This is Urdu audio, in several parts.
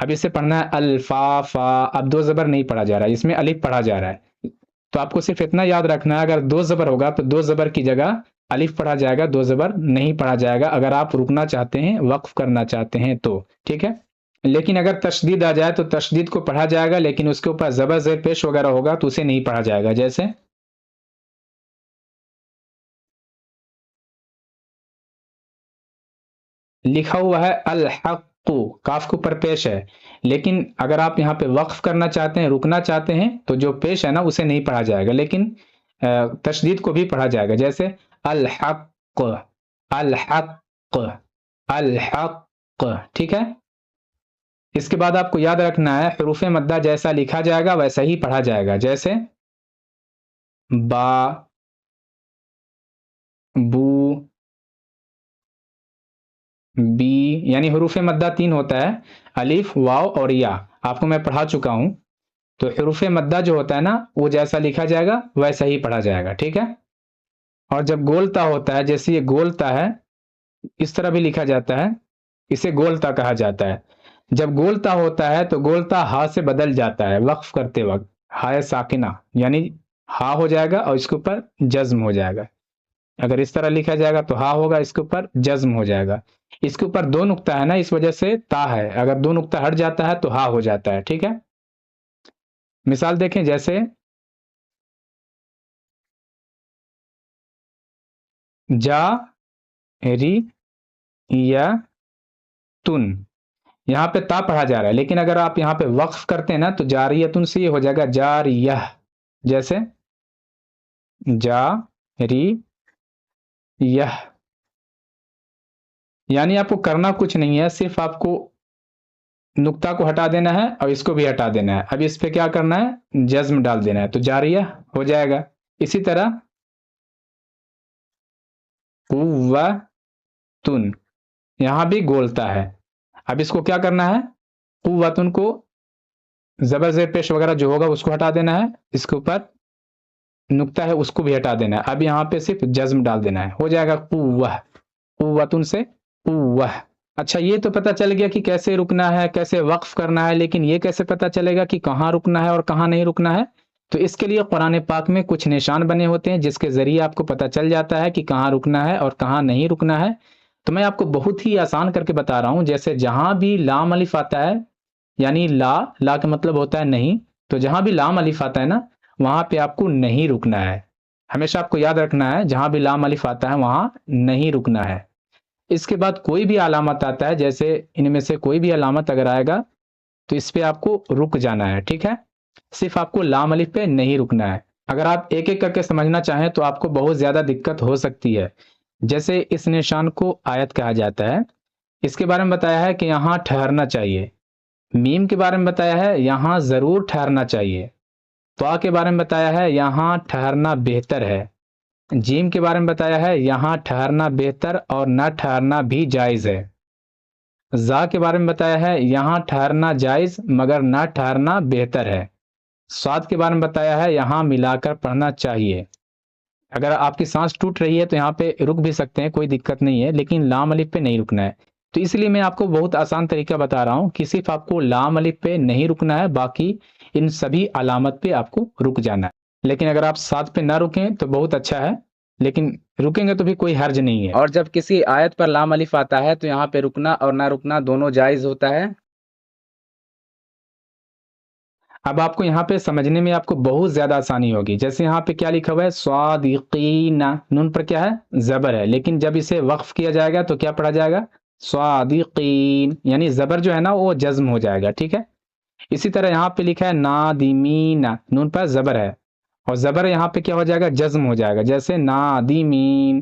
اب اسے پڑھنا ہے الفا فا، اب دو زبر نہیں پڑھا جا رہا ہے، اس میں الف پڑھا جا رہا ہے، تو آپ کو صرف اتنا یاد رکھنا ہے اگر دو زبر ہوگا تو دو زبر کی جگہ الف پڑھا جائے گا، دو زبر نہیں پڑھا جائے گا اگر آپ رکنا چاہتے ہیں، وقف کرنا چاہتے ہیں تو، ٹھیک ہے۔ لیکن اگر تشدید آ جائے تو تشدید کو پڑھا جائے گا، لیکن اس کے اوپر زبر زیر پیش وغیرہ ہوگا تو اسے نہیں پڑھا جائے گا، جیسے لکھا ہوا ہے الحق، کاف کے اوپر پیش ہے، لیکن اگر آپ یہاں پہ وقف کرنا چاہتے ہیں، رکنا چاہتے ہیں تو جو پیش ہے نا اسے نہیں پڑھا جائے گا، لیکن تشدید کو بھی پڑھا جائے گا، جیسے الحق الحق الحق، ٹھیک ہے۔ اس کے بعد آپ کو یاد رکھنا ہے حروف مدہ جیسا لکھا جائے گا ویسا ہی پڑھا جائے گا، جیسے با، بو، بی، یعنی حروف مدہ تین ہوتا ہے، الف، واو اور یا، آپ کو میں پڑھا چکا ہوں، تو حروف مدہ جو ہوتا ہے نا وہ جیسا لکھا جائے گا ویسا ہی پڑھا جائے گا، ٹھیک ہے۔ اور جب گولتا ہوتا ہے، جیسے یہ گولتا ہے، اس طرح بھی لکھا جاتا ہے، اسے گولتا کہا جاتا ہے، جب گولتا ہوتا ہے تو گولتا ہا سے بدل جاتا ہے وقف کرتے وقت، ہائے ساکنہ، یعنی ہا ہو جائے گا اور اس کے اوپر جزم ہو جائے گا، اگر اس طرح لکھا جائے گا تو ہا ہوگا، اس کے اوپر جزم ہو جائے گا، اس کے اوپر دو نقطہ ہے نا اس وجہ سے تا ہے، اگر دو نقطہ ہٹ جاتا ہے تو ہا ہو جاتا ہے، ٹھیک ہے۔ مثال دیکھیں، جیسے جا ری یا تن، یہاں پہ تا پڑھا جا رہا ہے، لیکن اگر آپ یہاں پہ وقف کرتے ہیں نا تو جاریتن سے یہ ہو جائے گا جاریہ، جیسے جا ری یہ، یعنی آپ کو کرنا کچھ نہیں ہے، صرف آپ کو نقطہ کو ہٹا دینا ہے اور اس کو بھی ہٹا دینا ہے، اب اس پہ کیا کرنا ہے، جزم ڈال دینا ہے تو جاریہ ہو جائے گا۔ اسی طرح قوتن، یہاں بھی گولتا ہے، اب اس کو کیا کرنا ہے، قوتن کو زبر زیر پیش وغیرہ جو ہوگا اس کو ہٹا دینا ہے، اس کے اوپر نقطہ ہے اس کو بھی ہٹا دینا ہے، اب یہاں پہ صرف جزم ڈال دینا ہے، ہو جائے گا قوہ، قوتن سے قوہ۔ اچھا، یہ تو پتہ چل گیا کہ کیسے رکنا ہے، کیسے وقف کرنا ہے، لیکن یہ کیسے پتہ چلے گا کہ کہاں رکنا ہے اور کہاں نہیں رکنا ہے؟ تو اس کے لیے قرآن پاک میں کچھ نشان بنے ہوتے ہیں جس کے ذریعے آپ کو پتہ چل جاتا ہے کہ کہاں رکنا ہے اور کہاں نہیں رکنا ہے، تو میں آپ کو بہت ہی آسان کر کے بتا رہا ہوں، جیسے جہاں بھی لام الف آتا ہے، یعنی لا کا مطلب ہوتا ہے نہیں، تو جہاں بھی لام الف آتا ہے نا وہاں پہ آپ کو نہیں رکنا ہے، ہمیشہ آپ کو یاد رکھنا ہے جہاں بھی لام الف آتا ہے وہاں نہیں رکنا ہے۔ اس کے بعد کوئی بھی علامت آتا ہے، جیسے ان میں سے کوئی بھی علامت اگر آئے گا تو اس پہ آپ کو رک جانا ہے، ٹھیک ہے، صرف آپ کو لام الف پہ نہیں رکنا ہے۔ اگر آپ ایک ایک کر کے سمجھنا چاہیں تو آپ کو بہت زیادہ دقت ہو سکتی ہے، جیسے اس نشان کو آیت کہا جاتا ہے، اس کے بارے میں بتایا ہے کہ یہاں ٹھہرنا چاہیے، میم کے بارے میں بتایا ہے یہاں ضرور ٹھہرنا چاہیے، طا کے بارے میں بتایا ہے یہاں ٹھہرنا بہتر ہے، جیم کے بارے میں بتایا ہے یہاں ٹھہرنا بہتر اور نہ ٹھہرنا بھی جائز ہے، زا کے بارے میں بتایا ہے یہاں ٹھہرنا جائز مگر نہ ٹھہرنا بہتر ہے، صاد کے بارے میں بتایا ہے یہاں ملا کر پڑھنا چاہیے، اگر آپ کی سانس ٹوٹ رہی ہے تو یہاں پہ رک بھی سکتے ہیں، کوئی دقت نہیں ہے، لیکن لام الف پہ نہیں رکنا ہے، تو اس لیے میں آپ کو بہت آسان طریقہ بتا رہا ہوں کہ صرف آپ کو لام الف پہ نہیں رکنا ہے، باقی ان سبھی علامت پہ آپ کو رک جانا ہے، لیکن اگر آپ ساتھ پہ نہ رکیں تو بہت اچھا ہے، لیکن رکیں گے تو بھی کوئی حرج نہیں ہے۔ اور جب کسی آیت پر لام الف آتا ہے تو یہاں پہ رکنا اور نہ رکنا دونوں جائز ہوتا ہے۔ اب آپ کو یہاں پہ سمجھنے میں آپ کو بہت زیادہ آسانی ہوگی، جیسے یہاں پہ کیا لکھا ہوا ہے، صادقین، نون پر کیا ہے، زبر ہے، لیکن جب اسے وقف کیا جائے گا تو کیا پڑھا جائے گا، صادقین، یعنی زبر جو ہے نا وہ جزم ہو جائے گا، ٹھیک ہے۔ اسی طرح یہاں پہ لکھا ہے نادمین، نون پر زبر ہے اور زبر یہاں پہ کیا ہو جائے گا، جزم ہو جائے گا، جیسے نادمین۔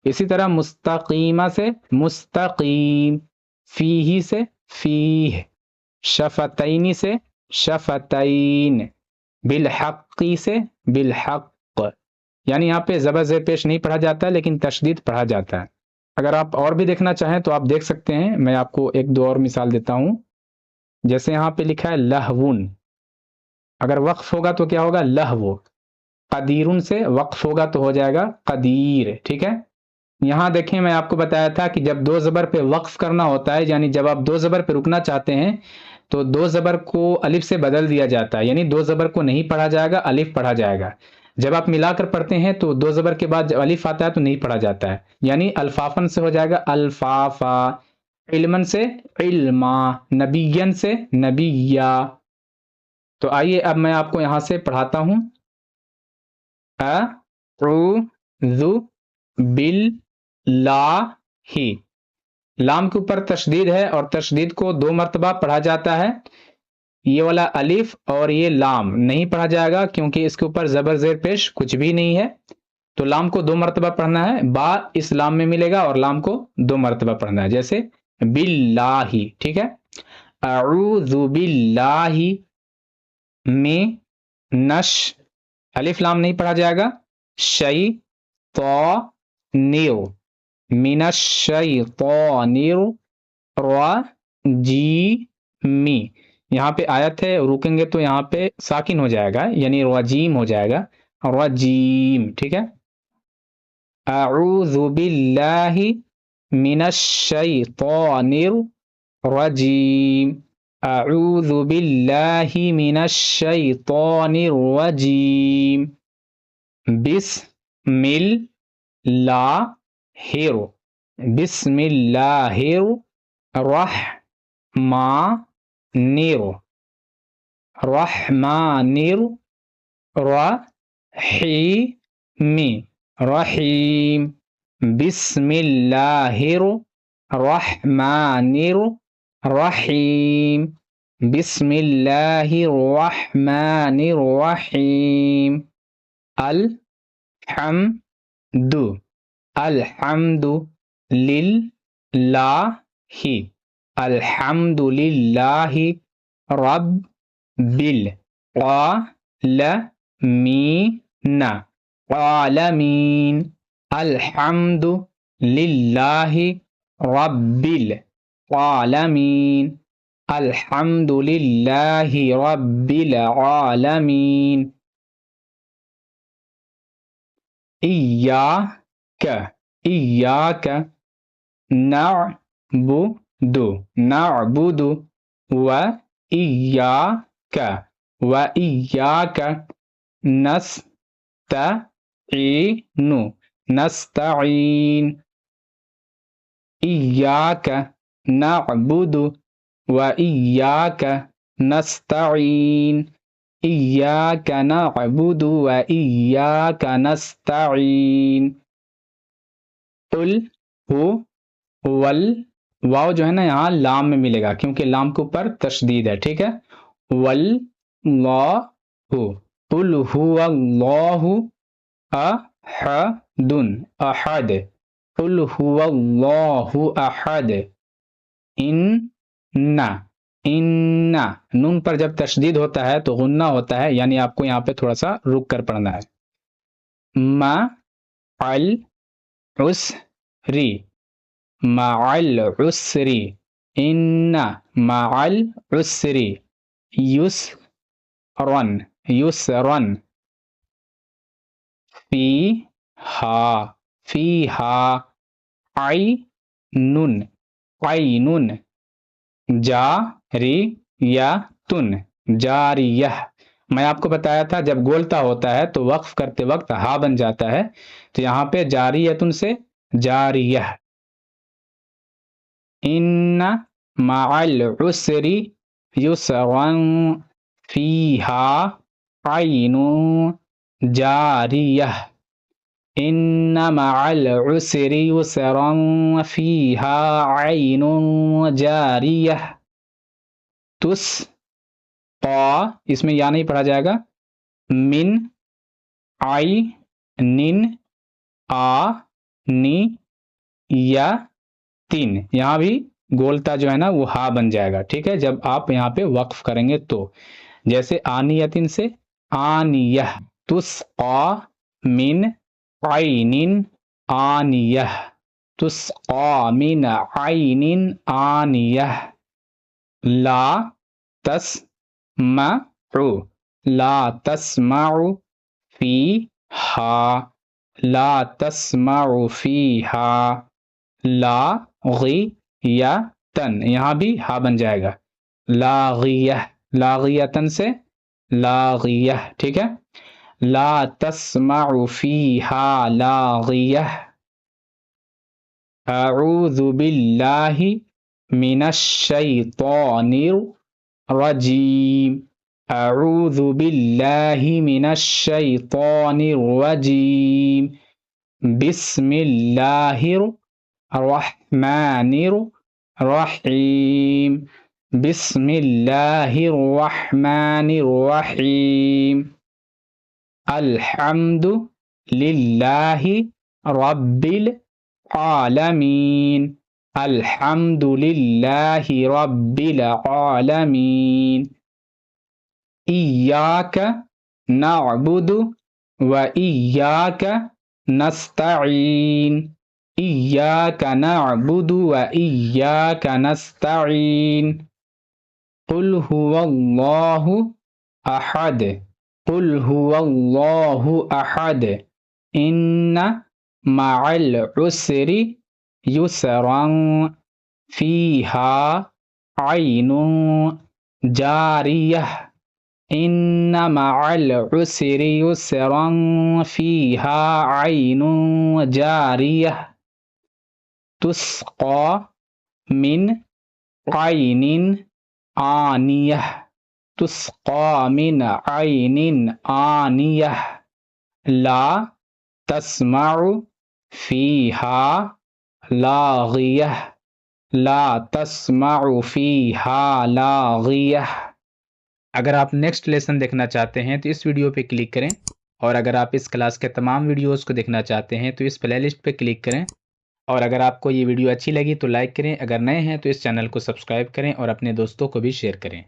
اسی طرح مستقیمہ سے مستقیم، فیہ سے فیہ، شفتینی سے شفتین، بالحقی سے بالحق، یعنی یہاں پہ زبر زیر پیش نہیں پڑھا جاتا ہے لیکن تشدید پڑھا جاتا ہے۔ اگر آپ اور بھی دیکھنا چاہیں تو آپ دیکھ سکتے ہیں، میں آپ کو ایک دو اور مثال دیتا ہوں، جیسے یہاں پہ لکھا ہے لہون، اگر وقف ہوگا تو کیا ہوگا، لہو، قدیرن سے وقف ہوگا تو ہو جائے گا قدیر، ٹھیک ہے۔ یہاں دیکھیں میں آپ کو بتایا تھا کہ جب دو زبر پہ وقف کرنا ہوتا ہے، یعنی جب آپ دو زبر پہ رکنا چاہتے ہیں تو دو زبر کو الف سے بدل دیا جاتا ہے، یعنی دو زبر کو نہیں پڑھا جائے گا، الف پڑھا جائے گا۔ جب آپ ملا کر پڑھتے ہیں تو دو زبر کے بعد جب الف آتا ہے تو نہیں پڑھا جاتا ہے، یعنی الفافن سے ہو جائے گا الفافا، علمن سے علما، نبین سے نبیا۔ تو آئیے اب میں آپ کو یہاں سے پڑھاتا ہوں۔ اعوذ باللہ، لام کے اوپر تشدید ہے اور تشدید کو 2 مرتبہ پڑھا جاتا ہے۔ یہ والا الف اور یہ لام نہیں پڑھا جائے گا کیونکہ اس کے اوپر زبر زیر پیش کچھ بھی نہیں ہے، تو لام کو 2 مرتبہ پڑھنا ہے، با اس لام میں ملے گا اور لام کو 2 مرتبہ پڑھنا ہے، جیسے باللہ، ٹھیک ہے۔ اعوذ باللہ میں نش، الف لام نہیں پڑھا جائے گا، شی تو نیو، من الشیطان الرجیم، یہاں پہ آیت ہے، رکیں گے تو یہاں پہ ساکن ہو جائے گا، یعنی رجیم ہو جائے گا، رجیم، ٹھیک ہے۔ اعوذ باللہ من الشیطان الرجیم، اعوذ باللہ من الشیطان الرجیم، بسم اللہ، بسم اللہ الرحمن الرحیم، بسم اللہ الرحمن الرحیم، بسم اللہ الرحمن الرحیم، الحمد، الحمد للہ، الحمد للہ رب العالمین، الحمد للہ رب العالمین، الحمد للہ رب العالمین، ایاک، ایاک نعبد، نعبد، و ایاک، و ایاک نستعین، نستعین، ایاک نعبد و ایاک نستعین، ایاک نعبد و ایاک نستعین، قل ہو ول، واو جو ہے نا یہاں لام میں ملے گا کیونکہ لام کے اوپر تشدید ہے، ٹھیک ہے۔ واللہ، قل هو اللہ احد، احد، قل هو اللہ احد، ان، نون پر جب تشدید ہوتا ہے تو غنہ ہوتا ہے، یعنی آپ کو یہاں پہ تھوڑا سا رک کر پڑھنا ہے۔ مع العسر، مع العسر، ان مع العسر یسرا، یسرا، فیہا، فیہا عین، عین، جاریۃ، جاریہ، میں آپ کو بتایا تھا جب گولتا ہوتا ہے تو وقف کرتے وقت ہا بن جاتا ہے، تو یہاں پہ جاریۃ سے جاریہ، ان مع العسر یسرا فیہا عین جاریہ، ان مع العسر یسرا فیہا عین جاریہ، تسقا، اس میں یا نہیں پڑھا جائے گا، من عین آنیۃ، یہاں بھی گولتا جو ہے نا وہ ہا بن جائے گا، ٹھیک ہے، جب آپ یہاں پہ وقف کریں گے تو، جیسے آنیتن سے آنیہ، تسقا من عین آنیہ، تسقا من عین آنیہ، لا تسمع، لا تسمع فیہا، لا تسمع فیہا لاغیۃ، یہاں بھی ہا بن جائے گا، لاغیہ، لاغیتن سے لاغیہ، ٹھیک ہے. لا تسمع فیہا لاغیہ. اعوذ باللہ من الشیطان الرجیم. اعوذ باللہ من الشیطان الرجیم. بسم اللہ الرحمن الرحیم. بسم اللہ الرحمن الرحیم. الحمد للہ رب العالمین. الحمد للہ رب العالمین. ایاک نعبد و ایاک نستعین. ایاک نعبد و ایاک نستعین. قل هو اللہ احد. قل هو اللہ احد. ان مع العسر یسرا. فیہا عین جاریہ. ان مع العسر یسرا. فیہا عین جاریہ. تسقى من عین آنیہ. تسقى من عین آنیہ. لا تسمع فیہا لاغیہ. لا تسمع فیہا لاغیہ. اگر آپ نیکسٹ لیسن دیکھنا چاہتے ہیں تو اس ویڈیو پہ کلک کریں، اور اگر آپ اس کلاس کے تمام ویڈیوز کو دیکھنا چاہتے ہیں تو اس پلے لسٹ پہ کلک کریں. اور اگر آپ کو یہ ویڈیو اچھی لگی تو لائک کریں، اگر نئے ہیں تو اس چینل کو سبسکرائب کریں اور اپنے دوستوں کو بھی شیئر کریں.